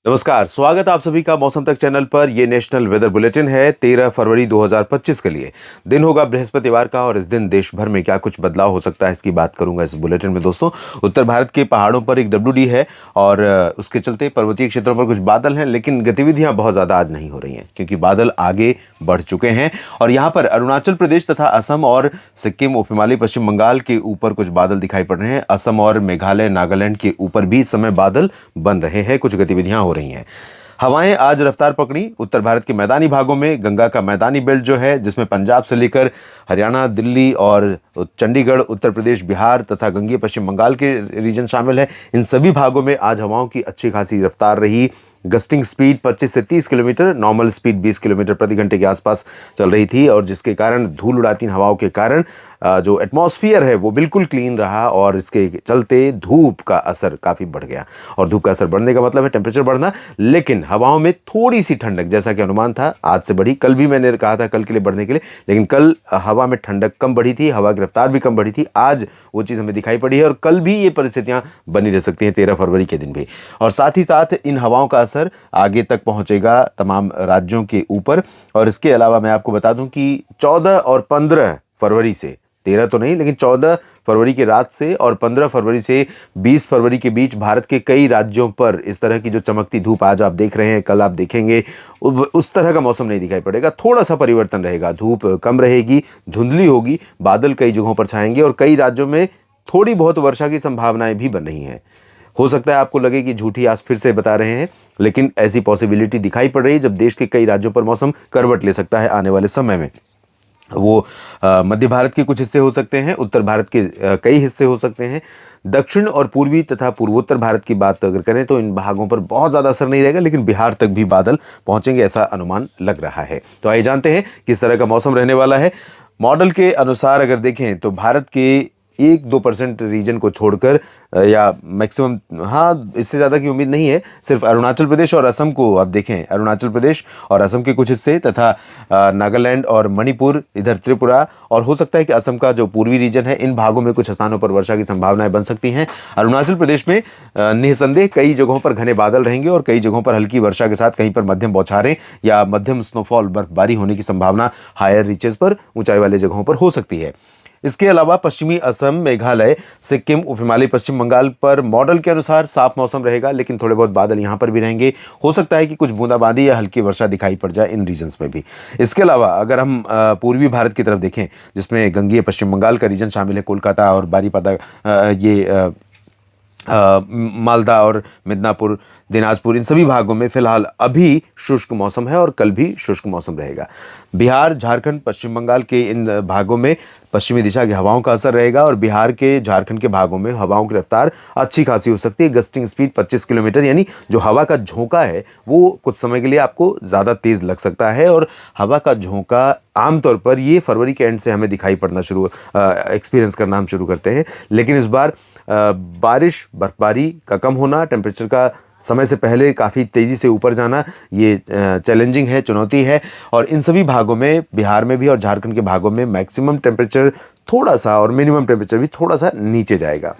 नमस्कार, स्वागत है आप सभी का मौसम तक चैनल पर। यह नेशनल वेदर बुलेटिन है 13 फरवरी 2025 के लिए। दिन होगा बृहस्पतिवार का और इस दिन देश भर में क्या कुछ बदलाव हो सकता है इसकी बात करूंगा इस बुलेटिन में। दोस्तों, उत्तर भारत के पहाड़ों पर एक WD है और उसके चलते पर्वतीय क्षेत्रों पर कुछ बादल हैं, लेकिन गतिविधियां बहुत ज्यादा आज नहीं हो रही हैं क्योंकि बादल आगे बढ़ चुके हैं। और यहाँ पर अरुणाचल प्रदेश तथा असम और सिक्किम, उप हिमालय, पश्चिम बंगाल के ऊपर कुछ बादल दिखाई पड़ रहे हैं। असम और मेघालय, नागालैंड के ऊपर भी इस समय बादल बन रहे हैं, कुछ गतिविधियां हो रही हैं। हवाएं आज रफ्तार पकड़ी उत्तर भारत के मैदानी भागों में। गंगा का मैदानी बेल्ट जो है, जिसमें पंजाब से लेकर हरियाणा, दिल्ली और चंडीगढ़, उत्तर प्रदेश, बिहार तथा गंगीय पश्चिम बंगाल के रीजन शामिल है, इन सभी भागों में आज हवाओं की अच्छी खासी रफ्तार रही। गस्टिंग स्पीड 25 से 30 किलोमीटर, नॉर्मल स्पीड 20 किलोमीटर प्रति घंटे के आसपास चल रही थी और जिसके कारण धूल उड़ाती हवाओं के कारण जो एटमॉस्फेयर है वो बिल्कुल क्लीन रहा और इसके चलते धूप का असर काफ़ी बढ़ गया। और धूप का असर बढ़ने का मतलब है टेम्परेचर बढ़ना, लेकिन हवाओं में थोड़ी सी ठंडक, जैसा कि अनुमान था, आज से बढ़ी। कल भी मैंने कहा था कल के लिए बढ़ने के लिए, लेकिन कल हवा में ठंडक कम बढ़ी थी, हवा की रफ्तार भी कम बढ़ी थी। आज वो चीज़ हमें दिखाई पड़ी है और कल भी ये परिस्थितियां बनी रह सकती हैं 13 फरवरी के दिन भी। और साथ ही साथ इन हवाओं का असर आगे तक पहुंचेगा तमाम राज्यों के ऊपर। और इसके अलावा मैं आपको बता दूं कि 14 और 15 फरवरी से, 13 तो नहीं लेकिन 14 फरवरी की रात से और 15 फरवरी से 20 फरवरी के बीच भारत के कई राज्यों पर इस तरह की जो चमकती धूप आज आप देख रहे हैं, कल आप देखेंगे, उस तरह का मौसम नहीं दिखाई पड़ेगा। थोड़ा सा परिवर्तन रहेगा, धूप कम रहेगी, धुंधली होगी, बादल कई जगहों पर छाएंगे और कई राज्यों में थोड़ी बहुत वर्षा की संभावनाएं भी बन रही हैं। हो सकता है आपको लगे कि झूठी आज फिर से बता रहे हैं, लेकिन ऐसी पॉसिबिलिटी दिखाई पड़ रही है जब देश के कई राज्यों पर मौसम करवट ले सकता है आने वाले समय में। वो मध्य भारत के कुछ हिस्से हो सकते हैं, उत्तर भारत के कई हिस्से हो सकते हैं। दक्षिण और पूर्वी तथा पूर्वोत्तर भारत की बात अगर करें तो इन भागों पर बहुत ज़्यादा असर नहीं रहेगा, लेकिन बिहार तक भी बादल पहुंचेंगे ऐसा अनुमान लग रहा है। तो आइए जानते हैं किस तरह का मौसम रहने वाला है। मॉडल के अनुसार अगर देखें तो भारत के 1-2% रीजन को छोड़कर या मैक्सिमम, हाँ, इससे ज़्यादा की उम्मीद नहीं है, सिर्फ अरुणाचल प्रदेश और असम को आप देखें, अरुणाचल प्रदेश और असम के कुछ हिस्से तथा नागालैंड और मणिपुर, इधर त्रिपुरा, और हो सकता है कि असम का जो पूर्वी रीजन है, इन भागों में कुछ स्थानों पर वर्षा की संभावनाएं बन सकती हैं। अरुणाचल प्रदेश में निसंदेह कई जगहों पर घने बादल रहेंगे और कई जगहों पर हल्की वर्षा के साथ कहीं पर मध्यम बौछारें या मध्यम स्नोफॉल, बर्फबारी होने की संभावना हायर रीचेस पर, ऊंचाई वाले जगहों पर हो सकती है। इसके अलावा पश्चिमी असम, मेघालय, सिक्किम, उप हिमालय, पश्चिम बंगाल पर मॉडल के अनुसार साफ मौसम रहेगा, लेकिन थोड़े बहुत बादल यहां पर भी रहेंगे। हो सकता है कि कुछ बूंदाबांदी या हल्की वर्षा दिखाई पड़ जाए इन रीजन्स में भी। इसके अलावा अगर हम पूर्वी भारत की तरफ देखें, जिसमें गंगीय पश्चिम बंगाल का रीजन शामिल है, कोलकाता और बारीपादा, मालदा और मिदनापुर, दिनाजपुर, इन सभी भागों में फिलहाल अभी शुष्क मौसम है और कल भी शुष्क मौसम रहेगा। बिहार, झारखंड, पश्चिम बंगाल के इन भागों में पश्चिमी दिशा की हवाओं का असर रहेगा और बिहार के, झारखंड के भागों में हवाओं की रफ्तार अच्छी खासी हो सकती है। गस्टिंग स्पीड 25 किलोमीटर, यानी जो हवा का झोंका है वो कुछ समय के लिए आपको ज़्यादा तेज़ लग सकता है। और हवा का झोंका आमतौर पर ये फरवरी के एंड से हमें दिखाई पड़ना एक्सपीरियंस करना हम शुरू करते हैं, लेकिन इस बार बारिश, बर्फबारी का कम होना, टेम्परेचर का समय से पहले काफ़ी तेज़ी से ऊपर जाना, ये चैलेंजिंग है, चुनौती है। और इन सभी भागों में, बिहार में भी और झारखंड के भागों में मैक्सिमम टेम्परेचर थोड़ा सा और मिनिमम टेम्परेचर भी थोड़ा सा नीचे जाएगा।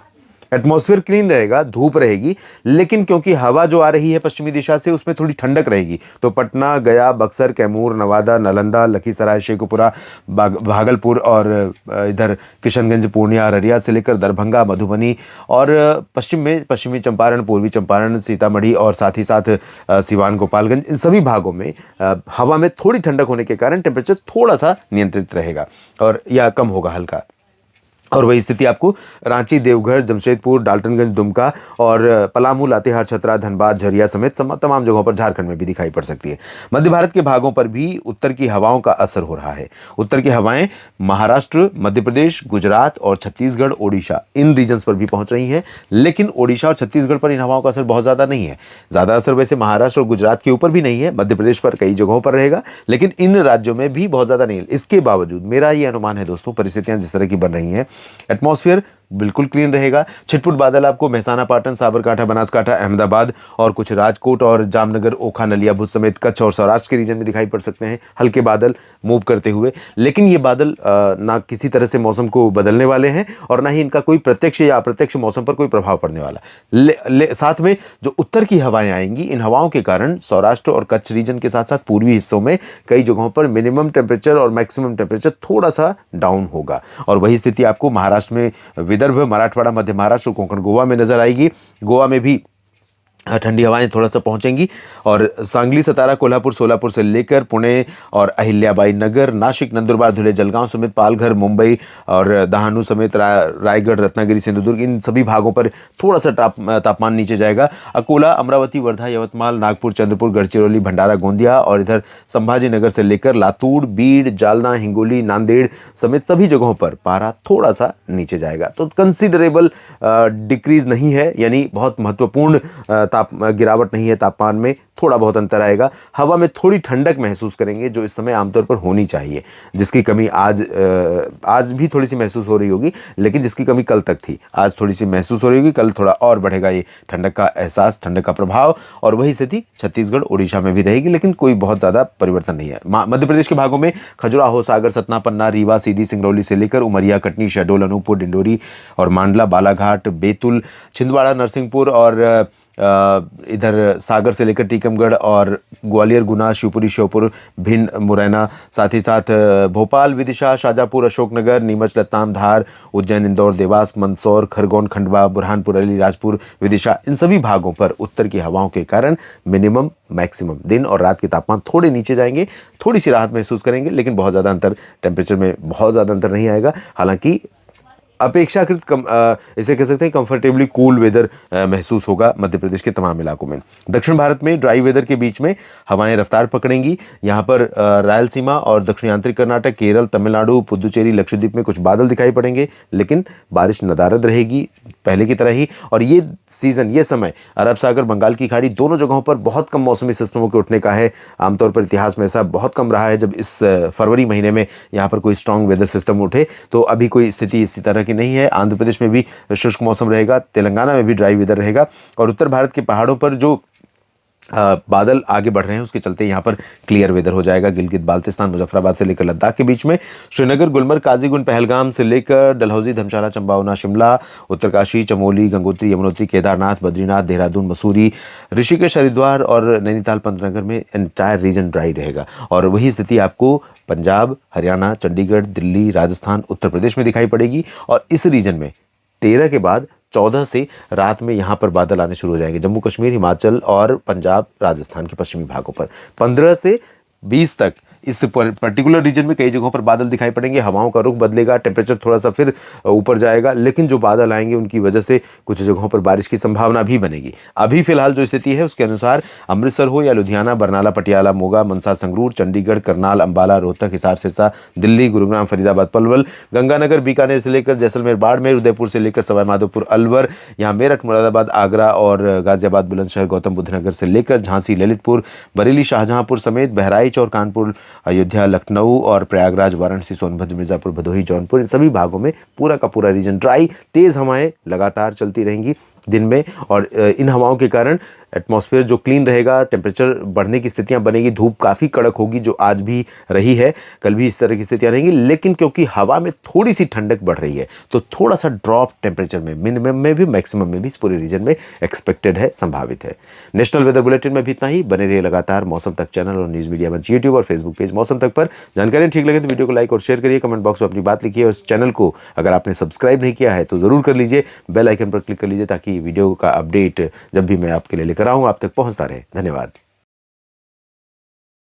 एटमॉस्फेयर क्लीन रहेगा, धूप रहेगी, लेकिन क्योंकि हवा जो आ रही है पश्चिमी दिशा से उसमें थोड़ी ठंडक रहेगी, तो पटना, गया, बक्सर, कैमूर, नवादा, नालंदा, लखीसराय, शेखपुरा, भागलपुर और इधर किशनगंज, पूर्णिया, अररिया से लेकर दरभंगा, मधुबनी और पश्चिम में पश्चिमी चंपारण, पूर्वी चंपारण, सीतामढ़ी और साथ ही साथ सिवान, गोपालगंज, इन सभी भागों में हवा में थोड़ी ठंडक होने के कारण टेम्परेचर थोड़ा सा नियंत्रित रहेगा और या कम होगा हल्का। और वही स्थिति आपको रांची, देवघर, जमशेदपुर, डाल्टनगंज, दुमका और पलामू, लातेहार, छतरा, धनबाद, झरिया समेत तमाम जगहों पर झारखंड में भी दिखाई पड़ सकती है। मध्य भारत के भागों पर भी उत्तर की हवाओं का असर हो रहा है। उत्तर की हवाएं महाराष्ट्र, मध्य प्रदेश, गुजरात और छत्तीसगढ़, ओडिशा, इन रीजन्स पर भी पहुंच रही हैं, लेकिन ओडिशा और छत्तीसगढ़ पर इन हवाओं का असर बहुत ज़्यादा नहीं है। ज़्यादा असर वैसे महाराष्ट्र और गुजरात के ऊपर भी नहीं है, मध्य प्रदेश पर कई जगहों पर रहेगा, लेकिन इन राज्यों में भी बहुत ज़्यादा नहीं है। इसके बावजूद मेरा ये अनुमान है दोस्तों, परिस्थितियाँ जिस तरह की बन रही हैं, एटमॉस्फेयर बिल्कुल क्लीन रहेगा। छिटपुट बादल आपको मेहसाना, पाटन, साबरकांठा, बनासकांठा, अहमदाबाद और कुछ राजकोट और जामनगर, ओखा, नलिया, भुज समेत कच्छ और सौराष्ट्र के रीजन में दिखाई पड़ सकते हैं हल्के बादल मूव करते हुए। लेकिन ये बादल ना किसी तरह से मौसम को बदलने वाले हैं और ना ही इनका कोई प्रत्यक्ष या अप्रत्यक्ष मौसम पर कोई प्रभाव पड़ने वाला। साथ में जो उत्तर की हवाएं आएंगी, इन हवाओं के कारण सौराष्ट्र और कच्छ रीजन के साथ साथ पूर्वी हिस्सों में कई जगहों पर मिनिमम टेम्परेचर और मैक्सिमम टेम्परेचर थोड़ा सा डाउन होगा। और वही स्थिति आपको महाराष्ट्र में, विदर्भ, मराठवाड़ा, मध्य महाराष्ट्र, कोंकण, गोवा में नजर आएगी। गोवा में भी ठंडी हवाएं थोड़ा सा पहुंचेंगी और सांगली, सतारा, कोल्हापुर, सोलापुर से लेकर पुणे और अहिल्याबाई नगर, नासिक, नंदुरबार, धुले, जलगांव समेत पालघर, मुंबई और दहानू समेत रायगढ़, रत्नागिरी, सिंधुदुर्ग, इन सभी भागों पर थोड़ा सा तापमान नीचे जाएगा। अकोला, अमरावती, वर्धा, यवतमाल, नागपुर, चंद्रपुर, गढ़चिरौली, भंडारा, गोंदिया और इधर संभाजी नगर से लेकर लातूर, बीड़, जालना, हिंगोली, नांदेड़ समेत सभी जगहों पर पारा थोड़ा सा नीचे जाएगा। तो कंसिडरेबल डिक्रीज नहीं है, यानी बहुत महत्वपूर्ण गिरावट नहीं है तापमान में, थोड़ा बहुत अंतर आएगा। हवा में थोड़ी ठंडक महसूस करेंगे जो इस समय आमतौर पर होनी चाहिए, जिसकी कमी आज भी थोड़ी सी महसूस हो रही होगी, लेकिन जिसकी कमी कल तक थी आज थोड़ी सी महसूस हो रही होगी। कल थोड़ा और बढ़ेगा ये ठंडक का एहसास, ठंडक का प्रभाव। और वही स्थिति छत्तीसगढ़, उड़ीसा में भी रहेगी, लेकिन कोई बहुत ज़्यादा परिवर्तन नहीं है। मध्य प्रदेश के भागों में खजुराहो, सागर, सतना, पन्ना, रीवा, सीधी, सिंगरौली से लेकर उमरिया, कटनी, शहडोल, अनूपपुर, डिंडोरी और मांडला, बालाघाट, बैतूल, छिंदवाड़ा, नरसिंहपुर और इधर सागर से लेकर टीकमगढ़ और ग्वालियर, गुना, शिवपुरी, श्योपुर, भिंड, मुरैना, साथ ही साथ भोपाल, विदिशा, शाजापुर, अशोकनगर, नीमच, लताम, धार, उज्जैन, इंदौर, देवास, मंदसौर, खरगोन, खंडवा, बुरहानपुर, अलीराजपुर, विदिशा, इन सभी भागों पर उत्तर की हवाओं के कारण मिनिमम मैक्सिमम दिन और रात के तापमान थोड़े नीचे जाएंगे, थोड़ी सी राहत महसूस करेंगे, लेकिन बहुत ज़्यादा अंतर, टेम्परेचर में बहुत ज़्यादा अंतर नहीं आएगा। हालांकि अपेक्षाकृत इसे कह सकते हैं कंफर्टेबली कूल वेदर महसूस होगा मध्य प्रदेश के तमाम इलाकों में। दक्षिण भारत में ड्राई वेदर के बीच में हवाएं रफ्तार पकड़ेंगी। यहाँ पर रायलसीमा और दक्षिणी आंतरिक कर्नाटक, केरल, तमिलनाडु, पुदुचेरी, लक्षद्वीप में कुछ बादल दिखाई पड़ेंगे, लेकिन बारिश नदारद रहेगी पहले की तरह ही। और ये सीजन, ये समय अरब सागर, बंगाल की खाड़ी, दोनों जगहों पर बहुत कम मौसमी सिस्टमों के उठने का है। आमतौर पर इतिहास में ऐसा बहुत कम रहा है जब इस फरवरी महीने में यहाँ पर कोई स्ट्रांग वेदर सिस्टम उठे। तो अभी कोई स्थिति इसी तरह की नहीं है। आंध्र प्रदेश में भी शुष्क मौसम रहेगा, तेलंगाना में भी ड्राई वेदर रहेगा और उत्तर भारत के पहाड़ों पर जो बादल आगे बढ़ रहे हैं उसके चलते यहाँ पर क्लियर वेदर हो जाएगा। गिलगित बाल्तिस्तान, मुजफ्फराबाद से लेकर लद्दाख के बीच में, श्रीनगर, गुलमर्ग, काजीगुंड, पहलगाम से लेकर डलहौजी, धर्मशाला, चंपावना, शिमला, उत्तरकाशी, चमोली, गंगोत्री, यमुनोत्री, केदारनाथ, बद्रीनाथ, देहरादून, मसूरी, ऋषिकेश, हरिद्वार और नैनीताल, पंतनगर में एंटायर रीजन ड्राई रहेगा। और वही स्थिति आपको पंजाब, हरियाणा, चंडीगढ़, दिल्ली, राजस्थान, उत्तर प्रदेश में दिखाई पड़ेगी। और इस रीजन में 13 के बाद 14 से रात में यहाँ पर बादल आने शुरू हो जाएंगे। जम्मू कश्मीर, हिमाचल और पंजाब, राजस्थान के पश्चिमी भागों पर 15 से 20 तक इस पर्टिकुलर रीजन में कई जगहों पर बादल दिखाई पड़ेंगे। हवाओं का रुख बदलेगा, टेम्परेचर थोड़ा सा फिर ऊपर जाएगा, लेकिन जो बादल आएंगे उनकी वजह से कुछ जगहों पर बारिश की संभावना भी बनेगी। अभी फिलहाल जो स्थिति है उसके अनुसार अमृतसर हो या लुधियाना, बरनाला, पटियाला, मोगा, मनसा, संगरूर, चंडीगढ़, करनाल, अंबाला, रोहतक, हिसार, सिरसा, दिल्ली, गुरुग्राम, फरीदाबाद, पलवल, गंगानगर, बीकानेर से लेकर जैसलमेर, बाड़मेर, उदयपुर से लेकर सवाईमाधोपुर, अलवर, यहाँ मेरठ, मुरादाबाद, आगरा और गाजियाबाद, बुलंदशहर, गौतम बुद्ध नगर से लेकर झांसी, ललितपुर, बरेली, शाहजहांपुर समेत बहराइच और कानपुर, अयोध्या, लखनऊ और प्रयागराज, वाराणसी, सोनभद्र, मिर्जापुर, भदोही, जौनपुर, इन सभी भागों में पूरा का पूरा रीजन ड्राई। तेज हवाएं लगातार चलती रहेंगी दिन में और इन हवाओं के कारण एटमॉस्फेयर जो क्लीन रहेगा, टेम्परेचर बढ़ने की स्थितियां बनेगी, धूप काफ़ी कड़क होगी जो आज भी रही है, कल भी इस तरह की स्थितियां रहेंगी। लेकिन क्योंकि हवा में थोड़ी सी ठंडक बढ़ रही है तो थोड़ा सा ड्रॉप टेम्परेचर में, मिनिमम में भी मैक्सिमम में भी इस पूरे रीजन में एक्सपेक्टेड है, संभावित है। नेशनल वेदर बुलेटिन में भी इतना ही। बने रहिए लगातार मौसम तक चैनल और न्यूज़ मीडिया मंच यूट्यूब और फेसबुक पेज मौसम तक पर। जानकारी ठीक लगे तो वीडियो को लाइक और शेयर करिए, कमेंट बॉक्स में अपनी बात लिखिए और इस चैनल को अगर आपने सब्सक्राइब नहीं किया है तो ज़रूर कर लीजिए, बेल आइकन पर क्लिक कर लीजिए ताकि वीडियो का अपडेट जब भी मैं आपके लिए लेकर आऊँ आप तक पहुँचता रहे। धन्यवाद।